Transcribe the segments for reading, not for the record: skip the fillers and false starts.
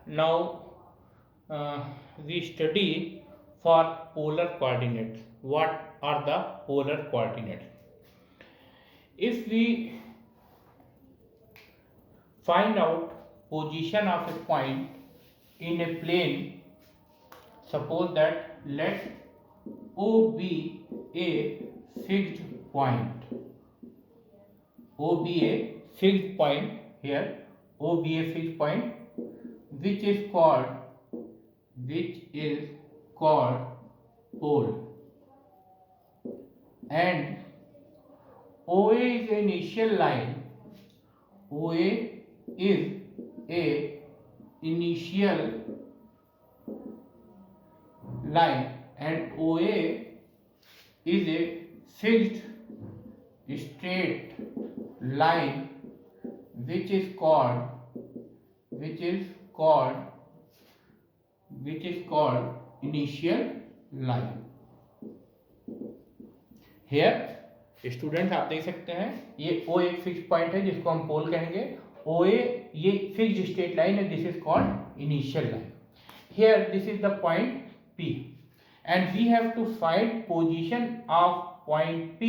Now we study for polar coordinates. What are the polar coordinates? If we find out position of a point in a plane, suppose that let O be a fixed point. O be a fixed point here. O be a fixed point which is called pole, and OA is an initial line. OA is a initial line and OA is a fixed straight line which is called initial line. Here students आप देख सकते हैं ये O एक fix point है जिसको हम पोल कहेंगे. OA ये फिक्स्ड स्ट्रेट लाइन है. This is called initial line. Here this is the point P and we have to find position of point P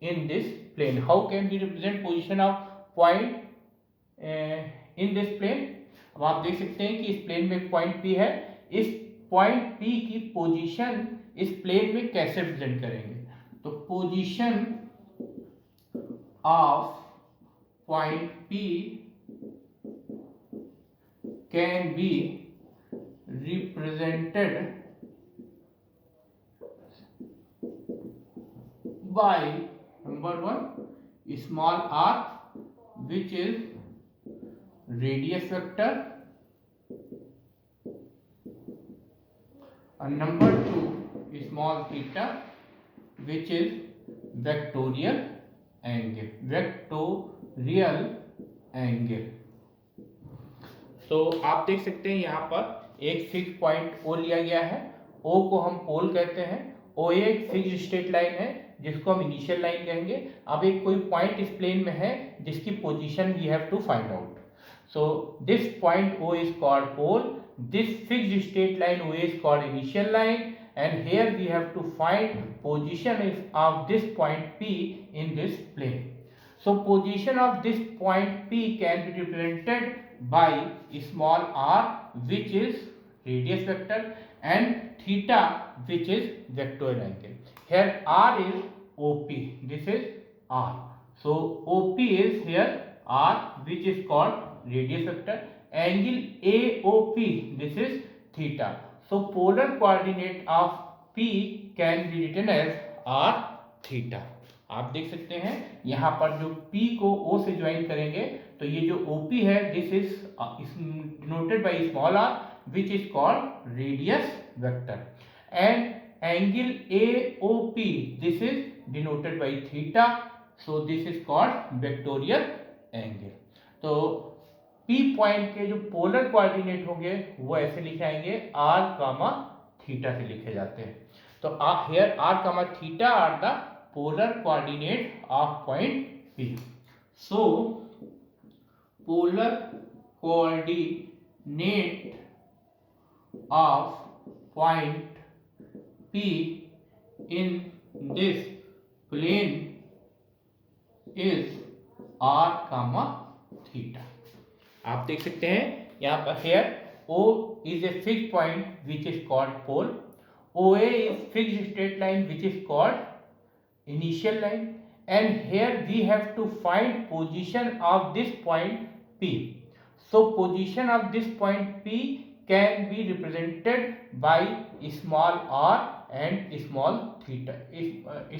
in this plane. How can we represent position of point in this plane? अब आप देख सकते हैं कि इस plane में एक point P है. इस पॉइंट P की पोजीशन इस प्लेन में कैसे रिप्रेजेंट करेंगे? तो position of point P can be represented by number 1 small r which is radius vector, and number 2 small theta which is vectorial angle. तो आप देख सकते हैं यहाँ पर एक फिक्स पॉइंट O लिया गया है. O को हम पोल कहते हैं. OA एक फिक्स स्ट्रेट लाइन है जिसको हम इनिशियल लाइन कहेंगे. अब एक कोई पॉइंट इस प्लेन में है जिसकी position we have to find out. So this point O is called pole. This fix straight line OA is called initial line, and here we have to find position of this point P in this plane. So position of this point P can be represented by small r which is radius vector and theta which is vectorial angle. Here r is OP. This is r. So OP is here r which is called radius vector. Angle AOP, this is theta. So polar coordinate of P can be written as r theta. आप देख सकते हैं यहाँ पर जो P को O से join करेंगे तो ये जो OP है this is denoted by small r which is called radius vector, and angle AOP this is denoted by theta, so this is called vectorial angle. तो P पॉइंट के जो पोलर कोऑर्डिनेट होंगे वो ऐसे लिखे आएंगे r कामा थीटा से लिखे जाते हैं. तो here r comma theta are the polar coordinate of point P. So polar coordinate of point P in this plane is r comma theta. आप देख सकते हैं यहाँ पर here O is a fixed point which is called pole. OA is fixed straight line which is called initial line, and here we have to find position of this point P. So position of this point P can be represented by small r and small theta.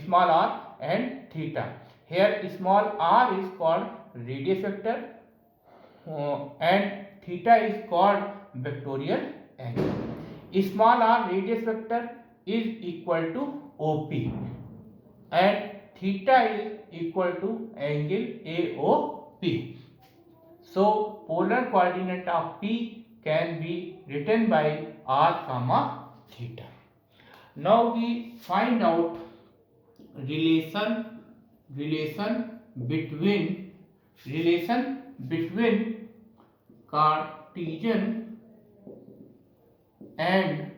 Small r and theta. Here small r is called radius vector and theta is called vectorial angle. Small r radius vector is equal to OP and theta is equal to angle AOP. So polar coordinate of P can be written by r comma theta. Now we find out relation between Cartesian and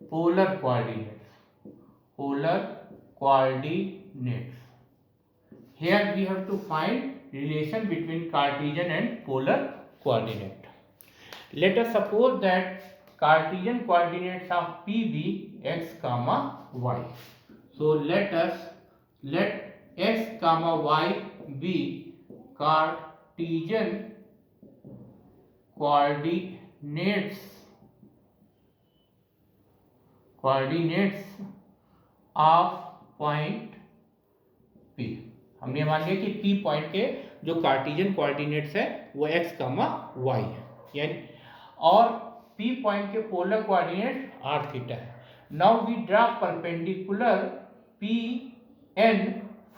polar coordinates. Polar coordinates. Here we have to find relation between Cartesian and polar coordinate. Let us suppose that Cartesian coordinates of P be x comma y. So let x comma y be Cartesian coordinates of point P. हमने मान लिया कि P point के जो Cartesian coordinates है वो x कमा y है, यानी और P पॉइंट के पोलर कोऑर्डिनेट r थीटा है. Now we draw perpendicular Pn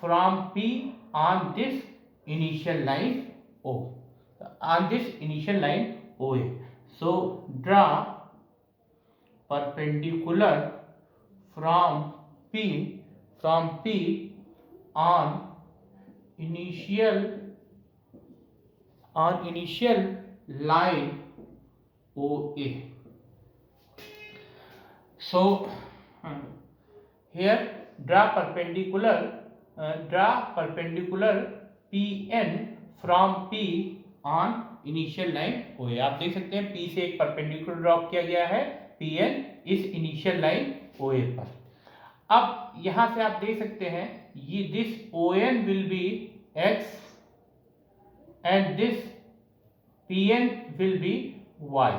from P on this initial line O, on this initial line OA. So draw perpendicular from P on initial line OA. So here draw perpendicular Pn from P on initial line OA. आप देख सकते हैं P से एक perpendicular drop किया गया है Pn इस इनिशियल लाइन OA पर. अब यहां से आप देख सकते हैं ये this ON will be x and this Pn will be y.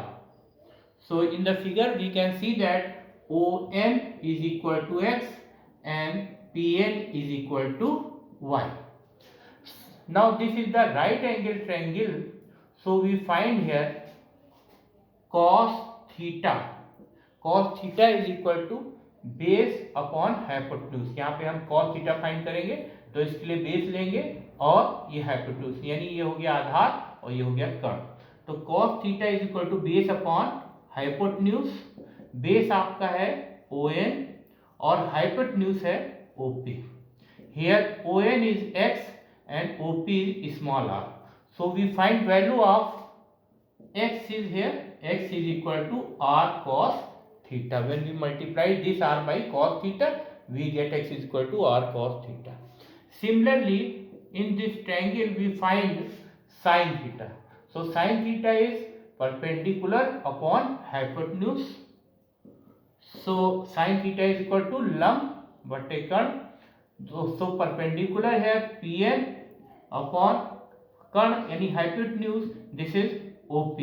So in the figure we can see that ON is equal to x and Pn is equal to y. Now this is the right angle triangle, so we find here cos theta is equal to base upon hypotenuse. यहाँ पे हम cos theta find करेंगे तो इसके लिए base लेंगे और ये हाइपोटेन्यूज, यानी ये हो गया आधार और ये हो गया कर्ण. तो cos theta is equal to base upon hypotenuse. Base आपका है ON और हाइपोटेन्यूज है OP. Here ON is x and OP is small r. So we find value of x is here, x is equal to r cos theta. When we multiply this r by cos theta, we get x is equal to r cos theta. Similarly, in this triangle we find sin theta. So sin theta is perpendicular upon hypotenuse. So sin theta is equal to lump बटे कर्ण. So perpendicular है Pn upon कर्ण यानी hypotenuse, this is OP,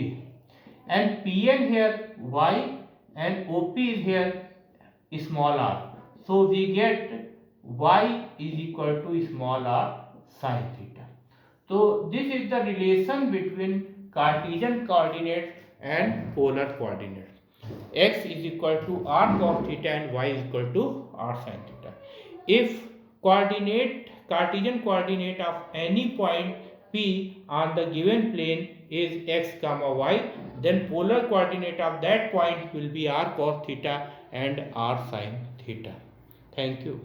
and Pn here y and OP is here small r. So we get y is equal to small r sin theta. So this is the relation between Cartesian coordinates and polar coordinates. X is equal to r cos theta and y is equal to r sin theta. If Cartesian coordinate of any point P on the given plane is x comma y, then polar coordinate of that point will be r cos theta and r sin theta. Thank you.